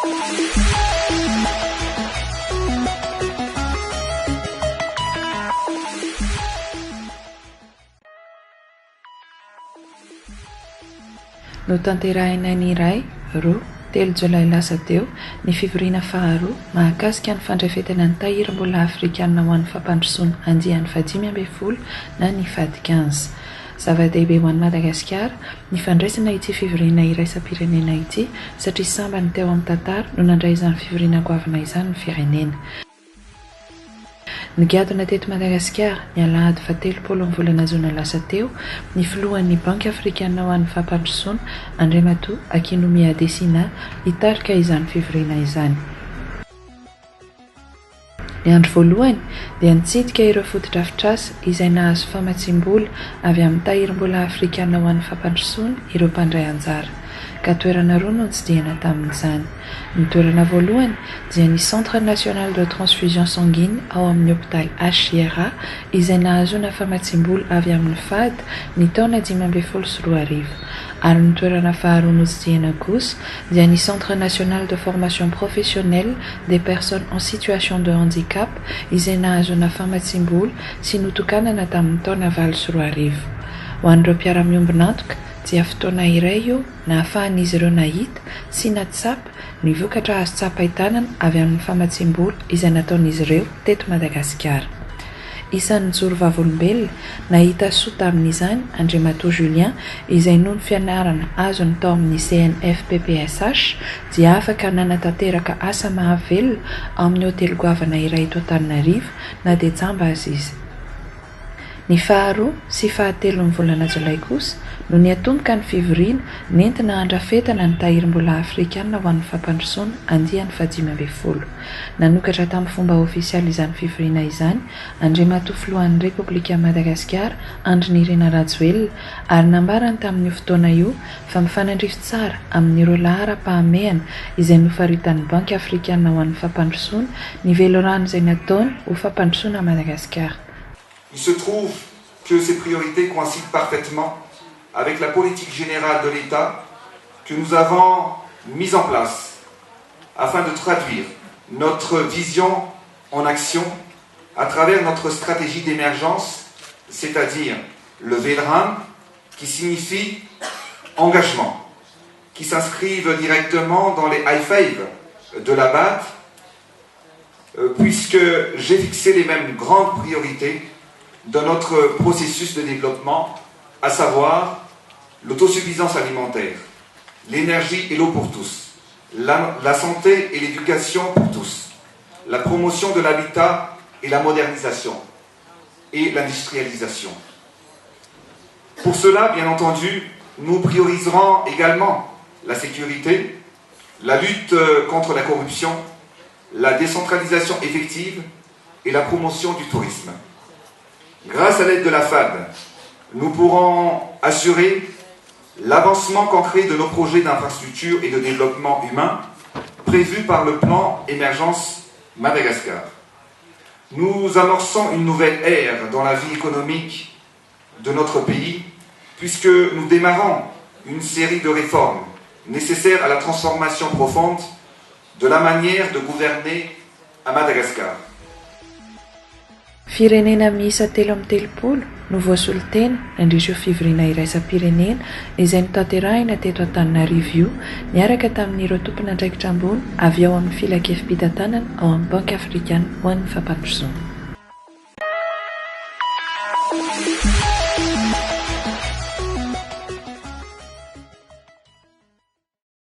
No tanterahinay ny iray 2 jolay lasa teo ny fivoriana faharoa mahakasika ny fandrafetana ny tahirim-bola afrikanina ho an'ny fampandrosoana andian'ny 15 na ny fady 15. Zava-dehibe ho an'ny Madagasikara ny fandraisana ity fivoriana iraisam-pirenena ity satria sambany teo amin'ny tantara no nandray izany fivoriana goavana izany ny firenena. Nigadona teto Madagasikara ny alahady 17 volana jona lasa teo ny filohan'ny Banky Afrikanina ho an'ny fampandrosoana Andriamatoa Akinumi Adesina hitarika izany fivoriana izany. Ny andro voalohany dia nitsidika ireo foto-drafitrasa izay nahazo famatsiam-bola avy amin'ny tahirim-bola afrikanina ho an'ny fampandrosoana ireo mpandray anjara. Ka toerana roa no notsidihana tamin'izany. Ny toerana voalohany dia ny Centre National de Transfusion Sanguine ao amin'ny hôpital HCRA izay nahazoana famatsiam-bola avy amin'ny fady ny taona 2012. Ary ny toerana faharoa notsidihana kosa dia ny Centre National de Formation Professionnelle des Personnes en Situation de Handicap izay nahazoana famatsiam-bola sy notokanana tamin'ny taona 2012. Ho an'ireo mpiara-miombona antoka dia fotoana iray io na ahafahan'izy ireo nahita sy natsapa ny vokatra azo tsapahitanana avy amin'ny famatsiam-bola izay nataon'izy ireo teto Madagasikara. Isan'ny joro vavolombelona nahita soa tamin'izany Andriamatoa Julien izay noho ny fianarana azony tao amin'ny CNFPPSH dia afaka nanatanteraka asa mahavelona amin'ny hotely goavana iray eto Antananarivo na dia jamba azy izy. Ny faharoa sy fahatelo ny volana jolay kosa no niatomboka ny fivoriana nentina handrafetana ny tahirim-bola afrikanina ho an'ny fampandrosoana andian'ny 15. Nanokatra tamin'ny fomba ofisialy izany fivoriana izany Andriamatoa filohan'ny Repoblika Madagasikara Andry Nirina Rajoelina ary nambarany tamin'io fotoana io fa mifanandrify tsara amin'ireo lahara-pahamehana izay nofaritan'ny Banky Afrikanina ho an'ny fampandrosoana ny velorano izay nataony ho fampandrosoana Madagasikara. Il se trouve que ces priorités coïncident parfaitement avec la politique générale de l'État que nous avons mise en place afin de traduire notre vision en action à travers notre stratégie d'émergence, c'est-à-dire le VELRAM, qui signifie engagement, qui s'inscrivent directement dans les high-five de la BAD, puisque j'ai fixé les mêmes grandes priorités dans notre processus de développement, à savoir l'autosuffisance alimentaire, l'énergie et l'eau pour tous, la santé et l'éducation pour tous, la promotion de l'habitat et la modernisation, et l'industrialisation. Pour cela, bien entendu, nous prioriserons également la sécurité, la lutte contre la corruption, la décentralisation effective et la promotion du tourisme. Grâce à l'aide de la FAD, nous pourrons assurer l'avancement concret de nos projets d'infrastructure et de développement humain prévus par le plan Émergence Madagascar. Nous amorçons une nouvelle ère dans la vie économique de notre pays puisque nous démarrons une série de réformes nécessaires à la transformation profonde de la manière de gouverner à Madagascar. Firenena miisa 3 no voasolitena nandriseo fivoriana iraisam-pirenena izay notanterahina teto Antananarivo io niaraka tamin'ireo tompon'andraikitra ambony avy ao amin'ny filakevim-pitantanana ao amin'ny Banky Afrikanina ho an'ny fampandrosoana.